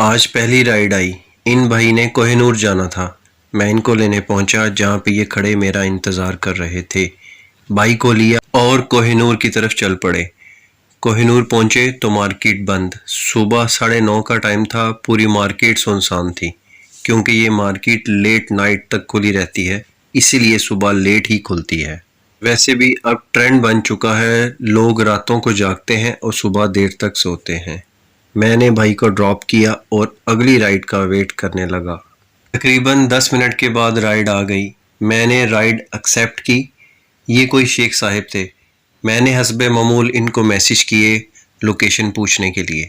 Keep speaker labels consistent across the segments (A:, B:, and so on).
A: آج پہلی رائڈ آئی۔ ان بھائی نے کوہ نور جانا تھا۔ میں ان کو لینے پہنچا جہاں پہ یہ کھڑے میرا انتظار کر رہے تھے۔ بھائی کو لیا اور کوہ نور کی طرف چل پڑے۔ کوہ نور پہنچے تو مارکیٹ بند۔ صبح 9:30 کا ٹائم تھا۔ پوری مارکیٹ سنسان تھی کیونکہ یہ مارکیٹ لیٹ نائٹ تک کھلی رہتی ہے، اسی لیے صبح لیٹ ہی کھلتی ہے۔ ویسے بھی اب ٹرینڈ بن چکا ہے، لوگ راتوں کو جاگتے ہیں اور صبح دیر تک سوتے ہیں۔ میں نے بھائی کو ڈراپ کیا اور اگلی رائڈ کا ویٹ کرنے لگا۔ تقریباً 10 منٹ کے بعد رائڈ آ گئی۔ میں نے رائڈ ایکسیپٹ کی۔ یہ کوئی شیخ صاحب تھے۔ میں نے حسب معمول ان کو میسج کیے لوکیشن پوچھنے کے لیے،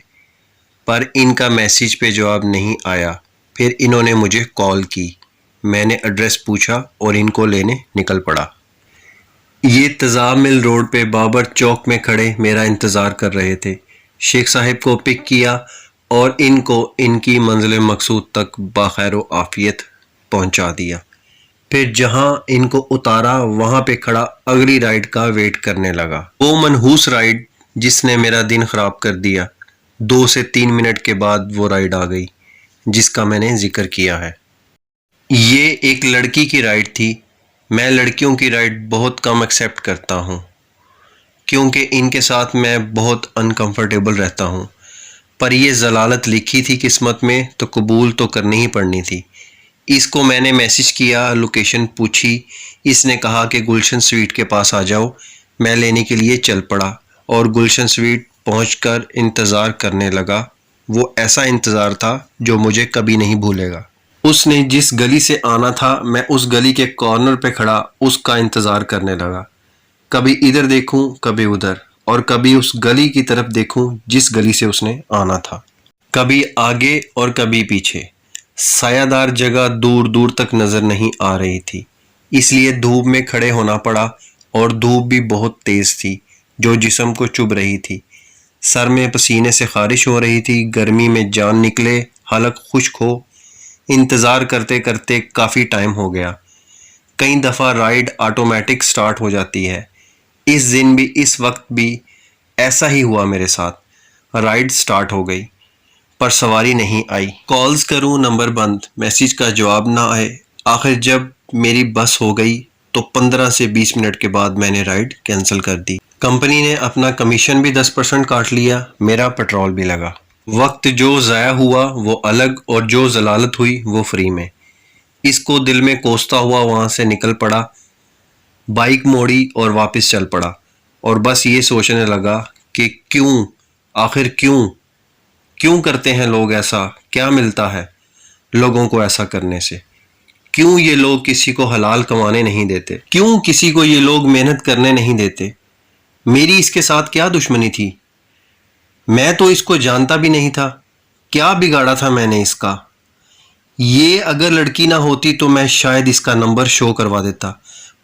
A: پر ان کا میسج پہ جواب نہیں آیا۔ پھر انہوں نے مجھے کال کی۔ میں نے ایڈریس پوچھا اور ان کو لینے نکل پڑا۔ یہ تیزاب مل روڈ پہ بابر چوک میں کھڑے میرا انتظار کر رہے تھے۔ شیخ صاحب کو پک کیا اور ان کو ان کی منزل مقصود تک بخیر و عافیت پہنچا دیا۔ پھر جہاں ان کو اتارا وہاں پہ کھڑا اگلی رائڈ کا ویٹ کرنے لگا۔ وہ منحوس رائڈ جس نے میرا دن خراب کر دیا۔ 2 سے 3 منٹ کے بعد وہ رائڈ آ گئی جس کا میں نے ذکر کیا ہے۔ یہ ایک لڑکی کی رائڈ تھی۔ میں لڑکیوں کی رائڈ بہت کم ایکسیپٹ کرتا ہوں کیونکہ ان کے ساتھ میں بہت انکمفرٹیبل رہتا ہوں، پر یہ ضلالت لکھی تھی قسمت میں تو قبول تو کرنی ہی پڑنی تھی۔ اس کو میں نے میسج کیا، لوکیشن پوچھی۔ اس نے کہا کہ گلشن سویٹ کے پاس آ جاؤ۔ میں لینے کے لیے چل پڑا اور گلشن سویٹ پہنچ کر انتظار کرنے لگا۔ وہ ایسا انتظار تھا جو مجھے کبھی نہیں بھولے گا۔ اس نے جس گلی سے آنا تھا میں اس گلی کے کارنر پہ کھڑا اس کا انتظار کرنے لگا۔ کبھی ادھر دیکھوں کبھی ادھر، اور کبھی اس گلی کی طرف دیکھوں جس گلی سے اس نے آنا تھا، کبھی آگے اور کبھی پیچھے۔ سایہ دار جگہ دور دور تک نظر نہیں آ رہی تھی، اس لیے دھوپ میں کھڑے ہونا پڑا، اور دھوپ بھی بہت تیز تھی جو جسم کو چبھ رہی تھی۔ سر میں پسینے سے خارش ہو رہی تھی، گرمی میں جان نکلے، حلق خشک ہو۔ انتظار کرتے کرتے کافی ٹائم ہو گیا۔ کئی دفعہ رائڈ آٹومیٹک سٹارٹ ہو جاتی ہے۔ اس دن بھی اس وقت بھی ایسا ہی ہوا میرے ساتھ۔ رائڈ سٹارٹ ہو گئی پر سواری نہیں آئی۔ کالز کروں نمبر بند، میسج کا جواب نہ آئے۔ آخر جب میری بس ہو گئی تو 15 سے 20 منٹ کے بعد میں نے رائڈ کینسل کر دی۔ کمپنی نے اپنا کمیشن بھی 10% کاٹ لیا، میرا پیٹرول بھی لگا۔ وقت جو ضائع ہوا وہ الگ اور جو ضلالت ہوئی وہ فری میں۔ اس کو دل میں کوستا ہوا وہاں سے نکل پڑا، بائک موڑی اور واپس چل پڑا، اور بس یہ سوچنے لگا کہ آخر کیوں کرتے ہیں لوگ ایسا؟ کیا ملتا ہے لوگوں کو ایسا کرنے سے؟ کیوں یہ لوگ کسی کو حلال کمانے نہیں دیتے؟ کیوں کسی کو یہ لوگ محنت کرنے نہیں دیتے؟ میری اس کے ساتھ کیا دشمنی تھی؟ میں تو اس کو جانتا بھی نہیں تھا۔ کیا بگاڑا تھا میں نے اس کا؟ یہ اگر لڑکی نہ ہوتی تو میں شاید اس کا نمبر شو کروا دیتا،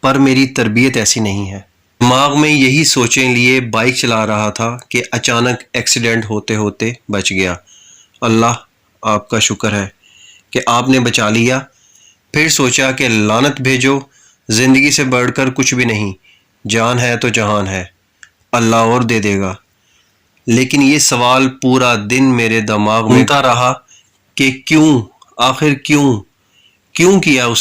A: پر میری تربیت ایسی نہیں ہے۔ دماغ میں یہی سوچیں لیے بائک چلا رہا تھا کہ اچانک ایکسیڈنٹ ہوتے ہوتے بچ گیا۔ اللہ آپ کا شکر ہے کہ آپ نے بچا لیا۔ پھر سوچا کہ لعنت بھیجو، زندگی سے بڑھ کر کچھ بھی نہیں، جان ہے تو جہان ہے، اللہ اور دے دے گا۔ لیکن یہ سوال پورا دن میرے دماغ میں گھومتا رہا کہ آخر کیوں کیا اس نے